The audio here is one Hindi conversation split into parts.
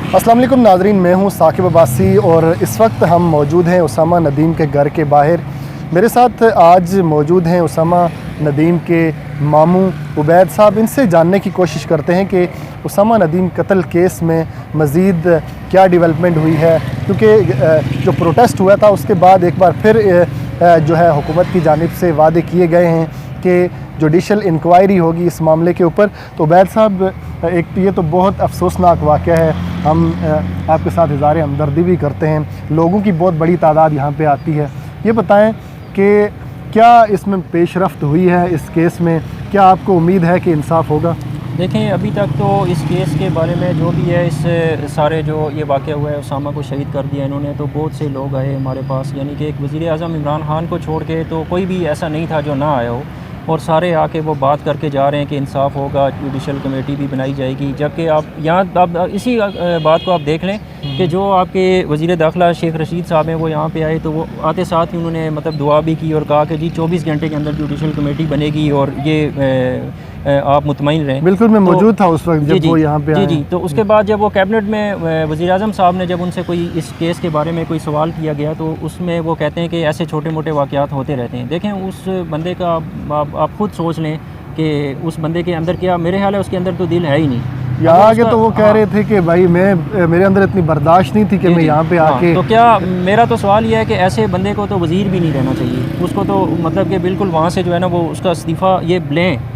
अस्सलाम वालेकुम नाज़रीन, मैं हूं साकिब अब्बासी और इस वक्त हम मौजूद हैं उसामा नदीम के घर के बाहर। मेरे साथ आज मौजूद हैं उसामा नदीम के मामू उबैद साहब। इनसे जानने की कोशिश करते हैं कि उसामा नदीम कत्ल केस में मज़ीद क्या डेवलपमेंट हुई है, क्योंकि जो प्रोटेस्ट हुआ था उसके बाद एक बार फिर जो है हुकूमत की जानिब से वादे किए गए हैं कि जुडिशल इंक्वायरी होगी इस मामले के ऊपर। तो उबैद साहब, एक ये तो बहुत अफसोसनाक वाक़या है, हम आपके साथ इज़हार हमदर्दी भी करते हैं। लोगों की बहुत बड़ी तादाद यहाँ पे आती है। ये बताएं कि क्या इसमें पेशरफ्त हुई है इस केस में? क्या आपको उम्मीद है कि इंसाफ होगा? देखें, अभी तक तो इस केस के बारे में जो भी है, इस सारे जो ये वाक़या हुआ है, उसामा को शहीद कर दिया इन्होंने, तो बहुत से लोग आए हमारे पास। यानी कि एक वज़ीर आज़म इमरान खान को छोड़ के तो कोई भी ऐसा नहीं था जो ना आया हो, और सारे आके वो बात करके जा रहे हैं कि इंसाफ होगा, जुडिशल कमेटी भी बनाई जाएगी। जबकि आप यहाँ आप इसी बात को आप देख लें कि जो आपके वज़ीर दाखिला शेख रशीद साहब हैं, वो यहाँ पे आए तो वो आते साथ ही उन्होंने मतलब दुआ भी की और कहा कि जी 24 घंटे के अंदर जुडिशल कमेटी बनेगी और ये आप मुतमईन रहें। बिल्कुल, मैं मौजूद था उस वक्त जब वो यहाँ पे आए। जी। तो उसके बाद जब वो कैबिनेट में वज़ीर आज़म साहब ने जब उनसे कोई इस केस के बारे में कोई सवाल किया गया, तो उसमें वो कहते हैं कि ऐसे छोटे मोटे वाक़यात होते रहते हैं। देखें, उस बंदे का आप खुद सोच लें कि उस बंदे के अंदर क्या, मेरे ख्याल है उसके अंदर तो दिल है ही नहीं। यहाँ आके तो वो कह रहे थे कि भाई मेरे अंदर इतनी बर्दाश्त नहीं थी कि मैं यहाँ पे आके। तो क्या मेरा तो सवाल ये है कि ऐसे बंदे को तो वज़ीर भी नहीं रहना चाहिए। उसको तो मतलब कि बिल्कुल वहाँ से जो है ना वो उसका इस्तीफ़ा ये लें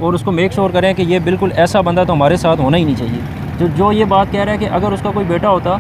और उसको मेक श्योर करें कि ये बिल्कुल ऐसा बंदा तो हमारे साथ होना ही नहीं चाहिए। जो ये बात कह रहा है कि अगर उसका कोई बेटा होता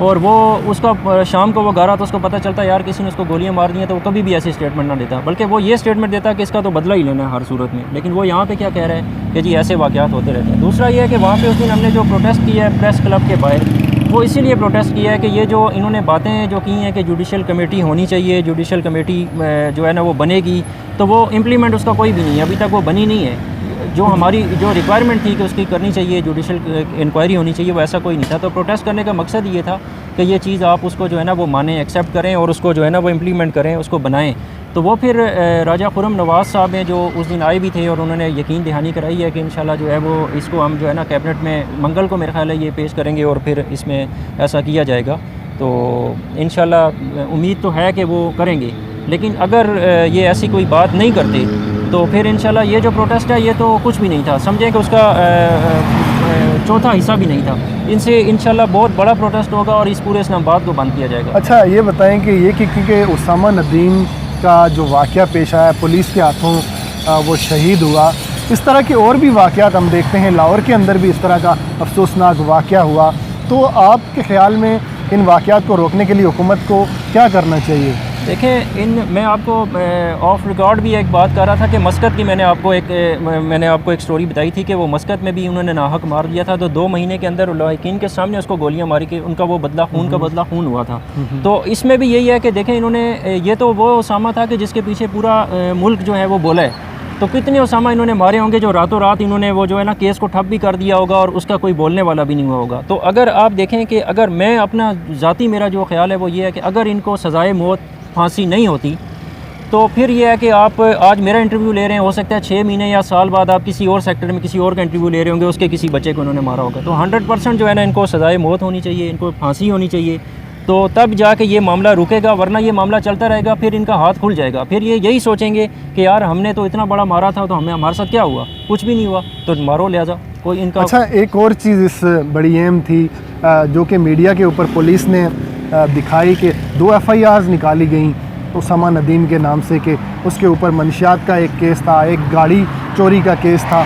और वो उसका शाम को वो घर आता, उसको पता चलता यार किसी ने उसको गोलियां मार दी हैं, तो वो कभी भी ऐसी स्टेटमेंट ना देता, बल्कि वो ये स्टेटमेंट देता कि इसका तो बदला ही लेना है हर सूरत में। लेकिन वो यहाँ पे क्या कह रहा है कि जी ऐसे वाक़यात होते रहते हैं। दूसरा ये है कि वहाँ पे उस दिन हमने जो प्रोटेस्ट किया है प्रेस क्लब के बाहर, वो इसीलिए प्रोटेस्ट किया है कि ये जो इन्होंने बातें जो की हैं कि जुडिशल कमेटी होनी चाहिए, जुडिशल कमेटी जो है ना वो बनेगी, तो वो इम्प्लीमेंट उसका कोई भी नहीं है, अभी तक वो बनी नहीं है। जो हमारी जो रिक्वायरमेंट थी कि उसकी करनी चाहिए, जुडिशल इंक्वायरी होनी चाहिए, वो ऐसा कोई नहीं था। तो प्रोटेस्ट करने का मकसद ये था कि ये चीज़ आप उसको जो है ना वो माने, एक्सेप्ट करें और उसको जो है ना वो इम्प्लीमेंट करें, उसको बनाएं। तो वो फिर राजा खुर्रम नवाज़ साहब हैं जो उस दिन आए भी थे और उन्होंने यकीन दहानी कराई है कि इंशाल्लाह जो है वो इसको हम जो है ना कैबिनेट में मंगल को मेरे ख्याल है ये पेश करेंगे और फिर इसमें ऐसा किया जाएगा। तो इंशाल्लाह उम्मीद तो है कि वो करेंगे। लेकिन अगर ये ऐसी कोई बात नहीं करते तो फिर इंशाल्लाह ये जो प्रोटेस्ट है ये तो कुछ भी नहीं था, समझें कि उसका चौथा हिस्सा भी नहीं था। इनसे इंशाल्लाह बहुत बड़ा प्रोटेस्ट होगा और इस पूरे इस्लामाबाद को बंद किया जाएगा। अच्छा, ये बताएं कि ये क्योंकि उसामा नदीम का जो वाक़या पेश आया, पुलिस के हाथों वो शहीद हुआ, इस तरह के और भी वाक़यात हम देखते हैं। लाहौर के अंदर भी इस तरह का अफसोसनाक वाक़या हुआ। तो आपके ख़्याल में इन वाक़यात को रोकने के लिए हुकूमत को क्या करना चाहिए? देखें, मैं आपको ऑफ रिकॉर्ड भी एक बात कर रहा था कि मस्कत की मैंने आपको एक स्टोरी बताई थी कि वो मस्कत में भी उन्होंने नाहक मार दिया था, तो 2 महीने के अंदर लाहिकीन के सामने उसको गोलियां मारी कि उनका वो बदला खून हुआ था। तो इसमें भी यही है कि देखें, इन्होंने ये तो वो उसामा था कि जिसके पीछे पूरा मुल्क जो है वो बोला है। तो कितने उसामा इन्होंने मारे होंगे जो रातों रात इन्होंने वो जो है ना केस को ठप भी कर दिया होगा और उसका कोई बोलने वाला भी नहीं हुआ होगा। तो अगर आप देखें कि अगर मैं अपना ज़ाती मेरा जो ख्याल है वो ये है कि अगर इनको सज़ाए मौत फांसी नहीं होती तो फिर ये है कि आप आज मेरा इंटरव्यू ले रहे हैं, हो सकता है 6 महीने या साल बाद आप किसी और सेक्टर में किसी और का इंटरव्यू ले रहे होंगे, उसके किसी बच्चे को उन्होंने मारा होगा। तो 100% जो है ना इनको सज़ाए मौत होनी चाहिए, इनको फांसी होनी चाहिए, तो तब जाके ये मामला रुकेगा। वरना ये मामला चलता रहेगा, फिर इनका हाथ खुल जाएगा। फिर ये यही सोचेंगे कि यार हमने तो इतना बड़ा मारा था, तो हमारे साथ क्या हुआ? कुछ भी नहीं हुआ, तो मारो लिहाजा कोई इनका। अच्छा, एक और चीज़ इस बड़ी अहम थी जो कि मीडिया के ऊपर पुलिस ने दिखाई कि 2 FIRs निकाली गई उसामा नदीम के नाम से कि उसके ऊपर मंशियात का एक केस था, एक गाड़ी चोरी का केस था।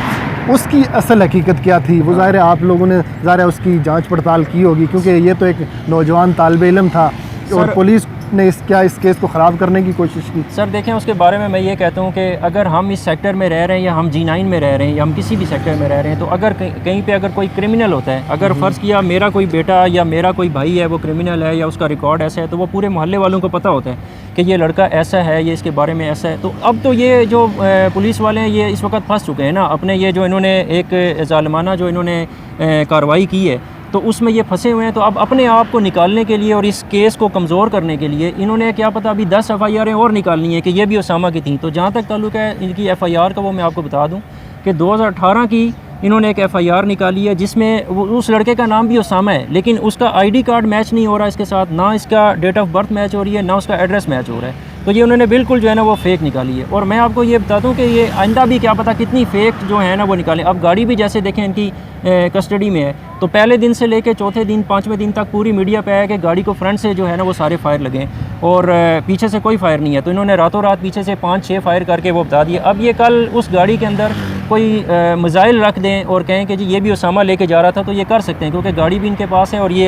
उसकी असल हकीकत क्या थी? वो ज़ाहिर है आप लोगों ने उसकी जांच पड़ताल की होगी, क्योंकि ये तो एक नौजवान तालिब इल्म था और पुलिस ने इस केस को ख़राब करने की कोशिश की। सर देखें, उसके बारे में मैं ये कहता हूँ कि अगर हम इस सेक्टर में रह रहे हैं या हम G9 में रह रहे हैं या हम किसी भी सेक्टर में रह रहे हैं, तो अगर कहीं पे अगर कोई क्रिमिनल होता है, अगर फ़र्ज़ किया मेरा कोई बेटा या मेरा कोई भाई है वो क्रिमिनल है या उसका रिकॉर्ड ऐसा है, तो वो पूरे मोहल्ले वालों को पता होता है कि ये लड़का ऐसा है, ये इसके बारे में ऐसा है। तो अब तो ये जो पुलिस वाले हैं ये इस वक्त फंस चुके हैं ना अपने, ये जो इन्होंने एक ज़ालिमाना जो इन्होंने कार्रवाई की है तो उसमें ये फंसे हुए हैं। तो अब अपने आप को निकालने के लिए और इस केस को कमज़ोर करने के लिए इन्होंने क्या पता अभी 10 FIRें और निकालनी है कि ये भी उसामा की थी। तो जहाँ तक ताल्लुक़ है इनकी FIR का, वो मैं आपको बता दूँ कि 2018 की इन्होंने एक FIR निकाली है जिसमें उस लड़के का नाम भी उसामा है, लेकिन उसका ID कार्ड मैच नहीं हो रहा इसके साथ, ना इसका डेट ऑफ बर्थ मैच हो रही है, ना उसका एड्रेस मैच हो रहा है। तो ये उन्होंने बिल्कुल जो है ना वो फ़ेक निकाली है। और मैं आपको ये बता दूं कि ये आइंदा भी क्या पता कितनी फ़ेक जो है ना वो निकालें। अब गाड़ी भी जैसे देखें इनकी कस्टडी में है, तो पहले दिन से लेके चौथे दिन 5वें दिन तक पूरी मीडिया पे है कि गाड़ी को फ्रंट से जो है ना वो सारे फायर लगे और पीछे से कोई फायर नहीं है। तो इन्होंने रातों रात पीछे से 5-6 फायर करके वो बता दिए। अब ये कल उस गाड़ी के अंदर कोई मिसाइल रख दें और कहें कि जी ये भी उसामा लेके जा रहा था, तो ये कर सकते हैं, क्योंकि गाड़ी भी इनके पास है और ये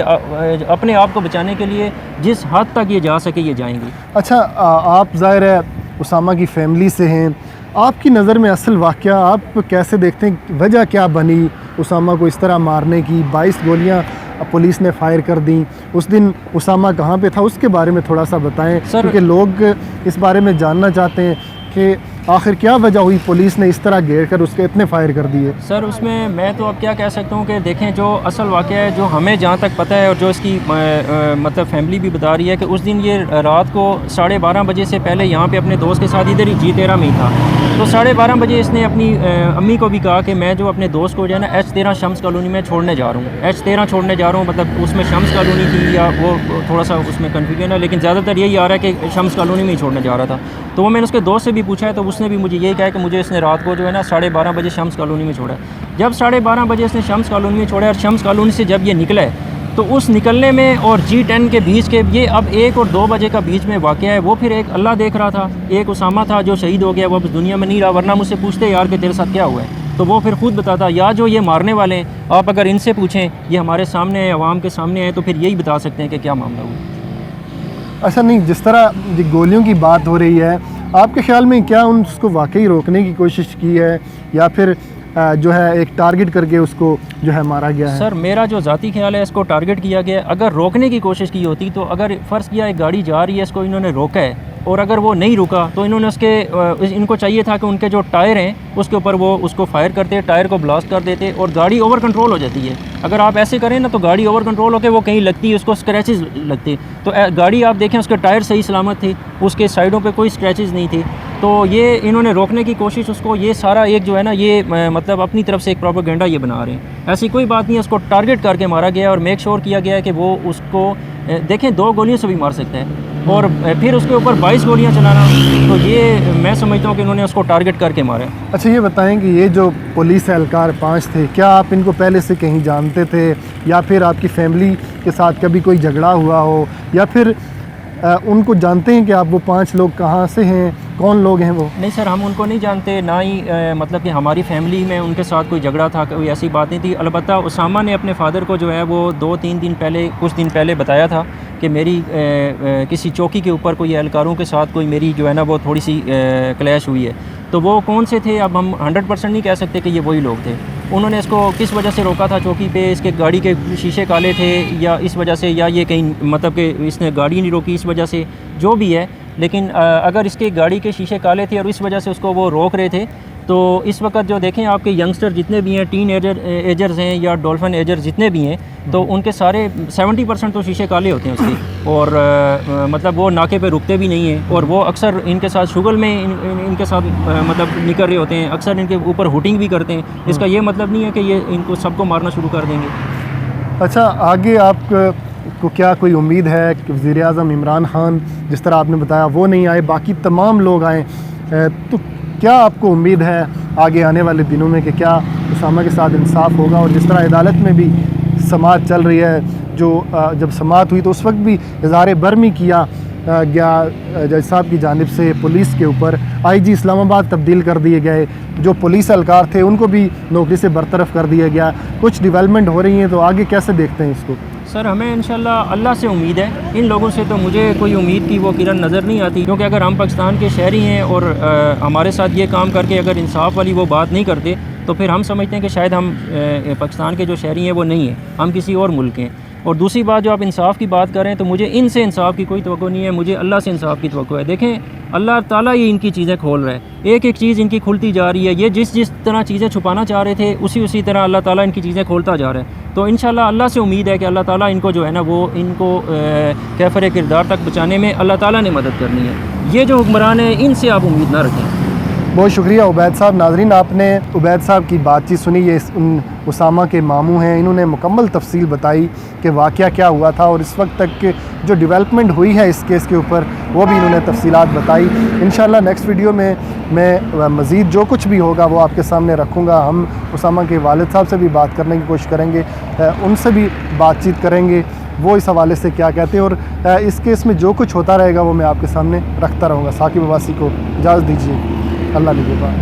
अपने आप को बचाने के लिए जिस हद तक ये जा सके ये जाएंगे। अच्छा, आप ज़ाहिर है उसामा की फैमिली से हैं, आपकी नज़र में असल वाक़या आप कैसे देखते हैं? वजह क्या बनी उसामा को इस तरह मारने की? 22 गोलियां पुलिस ने फायर कर दी। उस दिन उसामा कहाँ पे था, उसके बारे में थोड़ा सा बताएं सर। क्योंकि लोग इस बारे में जानना चाहते हैं कि आखिर क्या वजह हुई पुलिस ने इस तरह घेर कर उसके इतने फायर कर दिए। सर उसमें मैं तो अब क्या कह सकता हूँ कि देखें, जो असल वाक़या है, जो हमें जहाँ तक पता है और जो इसकी मतलब फैमिली भी बता रही है कि उस दिन ये रात को 12:30 बजे से पहले यहाँ पे अपने दोस्त के साथ इधर ही G13 में ही था। तो 12:30 बजे इसने अपनी अम्मी को भी कहा कि मैं जो अपने दोस्त को जो है ना H13 शम्स कॉलोनी में छोड़ने जा रहा हूँ, H13 छोड़ने जा रहा हूँ, मतलब उसमें शम्स कॉलोनी थी या वो थोड़ा सा उसमें कन्फ्यूजन है, लेकिन ज़्यादातर यही आ रहा है कि शम्स कॉलोनी में ही छोड़ने जा रहा था। तो वो मैंने उसके दोस्त से भी पूछा है, तो उसने भी मुझे यही कहा कि मुझे इसने रात को जो है ना 12:30 बजे शम्स कॉलोनी में छोड़ा। जब 12:30 बजे इसने शम्स कॉलोनी में छोड़ा और शम्स कॉलोनी से जब ये निकला है, तो उस निकलने में और G10 के बीच के ये अब 1 और 2 बजे का बीच में वाक़या है। वो फिर एक अल्लाह देख रहा था, एक उसामा था जो शहीद हो गया, वो अब दुनिया में नहीं रहा, वरना मुझसे पूछते यार कि तेरे साथ क्या हुआ है, तो वो फिर खुद बताता। या जो ये मारने वाले हैं, आप अगर इनसे पूछें, ये हमारे सामने है, अवाम के सामने है, तो फिर यही बता सकते हैं कि क्या मामला हुआ। अच्छा, नहीं, जिस तरह ये गोलियों की बात हो रही है, आपके ख्याल में क्या उसको वाकई रोकने की कोशिश की है या फिर जो है एक टारगेट करके उसको जो है मारा गया है? सर मेरा जो ज़ाती ख्याल है, इसको टारगेट किया गया है। अगर रोकने की कोशिश की होती, तो अगर फ़र्ज़ किया एक गाड़ी जा रही है, इसको इन्होंने रोका है और अगर वो नहीं रुका, तो इन्होंने इनको चाहिए था कि उनके जो टायर हैं उसके ऊपर वो उसको फायर करते, टायर को ब्लास्ट कर देते और गाड़ी ओवर कंट्रोल हो जाती है। अगर आप ऐसे करें ना, तो गाड़ी ओवर कंट्रोल होकर वो कहीं लगती है, उसको स्क्रैचेस लगते। तो गाड़ी आप देखें, उसके टायर सही सलामत थे, उसके साइडों पे कोई स्क्रैचेस नहीं थे। तो ये इन्होंने रोकने की कोशिश, उसको ये सारा एक जो है ना ये मतलब अपनी तरफ से एक प्रोपेगेंडा ये बना रहे हैं। ऐसी कोई बात नहीं है, उसको टारगेट करके मारा गया और मेक श्योर किया गया है कि वो उसको देखें 2 गोलियों से भी मार सकते हैं और फिर उसके ऊपर 22 गोलियां चलाना, तो ये मैं समझता हूँ कि इन्होंने उसको टारगेट करके मारा है। अच्छा, ये बताएं कि ये जो पुलिस एहलकार 5 थे, क्या आप इनको पहले से कहीं जानते थे या फिर आपकी फैमिली के साथ कभी कोई झगड़ा हुआ हो या फिर उनको जानते हैं कि आप वो 5 लोग कहाँ से हैं, कौन लोग हैं वो? नहीं सर, हम उनको नहीं जानते, ना ही मतलब कि हमारी फैमिली में उनके साथ कोई झगड़ा था, कोई ऐसी बात नहीं थी। अलबत्ता उसामा ने अपने फादर को जो है वो 2-3 दिन पहले, कुछ दिन पहले बताया था कि मेरी किसी चौकी के ऊपर कोई एहलकारों के साथ कोई मेरी जो है ना वो थोड़ी सी क्लैश हुई है। तो वो कौन से थे, अब हम 100% नहीं कह सकते कि ये वही लोग थे। उन्होंने इसको किस वजह से रोका था चौकी पे, इसके गाड़ी के शीशे काले थे या इस वजह से, या ये कहीं मतलब कि इसने गाड़ी नहीं रोकी इस वजह से, जो भी है। लेकिन अगर इसके गाड़ी के शीशे काले थे और इस वजह से उसको वो रोक रहे थे, तो इस वक्त जो देखें आपके यंगस्टर जितने भी हैं, टीन एजर्स हैं या डॉल्फिन एजर्स जितने भी हैं, तो उनके सारे 70% तो शीशे काले होते हैं उसके और मतलब वो नाके पे रुकते भी नहीं हैं और वो अक्सर इनके साथ शुगल में इनके साथ मतलब निकल रहे होते हैं, अक्सर इनके ऊपर हुटिंग भी करते हैं। इसका ये मतलब नहीं है कि ये इनको सबको मारना शुरू कर देंगे। अच्छा, आगे आप को क्या कोई उम्मीद है कि वज़ीर-ए-आज़म इमरान खान जिस तरह आपने बताया वो नहीं आए, बाकी तमाम लोग आएँ, तो क्या आपको उम्मीद है आगे आने वाले दिनों में कि क्या उसामा के साथ इंसाफ होगा? और जिस तरह अदालत में भी समाअत चल रही है, जो जब समाअत हुई तो उस वक्त भी इज़हार बर्मी किया गया जज साहब की जानिब से पुलिस के ऊपर, IG इस्लामाबाद तब्दील कर दिए गए, जो पुलिस एहलकार थे उनको भी नौकरी से बरतरफ कर दिया गया, कुछ डेवलपमेंट हो रही हैं, तो आगे कैसे देखते हैं इसको? सर हमें इंशाल्लाह अल्लाह से उम्मीद है, इन लोगों से तो मुझे कोई उम्मीद की वो किरण नज़र नहीं आती, क्योंकि अगर हम पाकिस्तान के शहरी हैं और हमारे साथ ये काम करके अगर इंसाफ वाली वो बात नहीं करते, तो फिर हम समझते हैं कि शायद हम पाकिस्तान के जो शहरी हैं वो नहीं हैं, हम किसी और मुल्क के हैं। और दूसरी बात, जो आप इंसाफ की बात करें, तो मुझे इनसे इंसाफ की कोई तवक्को नहीं है, मुझे अल्लाह से इंसाफ की तवक्को है। देखें, अल्लाह ताला ही इनकी चीज़ें खोल रहा है, एक एक चीज़ इनकी खुलती जा रही है। ये जिस तरह चीज़ें छुपाना चाह रहे थे, उसी तरह अल्लाह ताला इनकी चीज़ें खोलता जा रहा है। तो इंशाल्लाह अल्लाह से उम्मीद है कि अल्लाह ताला इनको जो है ना वो इनको कैफर किरदार तक बचाने में अल्लाह ताला ने मदद करनी है। ये जो हुक्मरान है, इनसे आप उम्मीद ना रखें। बहुत शुक्रिया उबैद साहब। नाजरीन, आपने उबैद साहब की बातचीत सुनी। ये उसामा के मामू हैं। इन्होंने मुकम्मल तफसील बताई कि वाक़या क्या हुआ था और इस वक्त तक जो डेवलपमेंट हुई है इस केस के ऊपर, वो भी इन्होंने तफसीलात बताई। इंशाल्लाह नेक्स्ट वीडियो में मैं मज़ीद जो कुछ भी होगा वो आपके सामने रखूँगा। हम उसामा के वालिद साहब से भी बात करने की कोशिश करेंगे, उनसे भी बातचीत करेंगे वो इस हवाले से क्या कहते हैं, और इस केस में जो कुछ होता रहेगा वो मैं आपके सामने रखता रहूँगा। साकिब अब्बासी को इजाज़त दीजिए। अल्लाह निगहबान।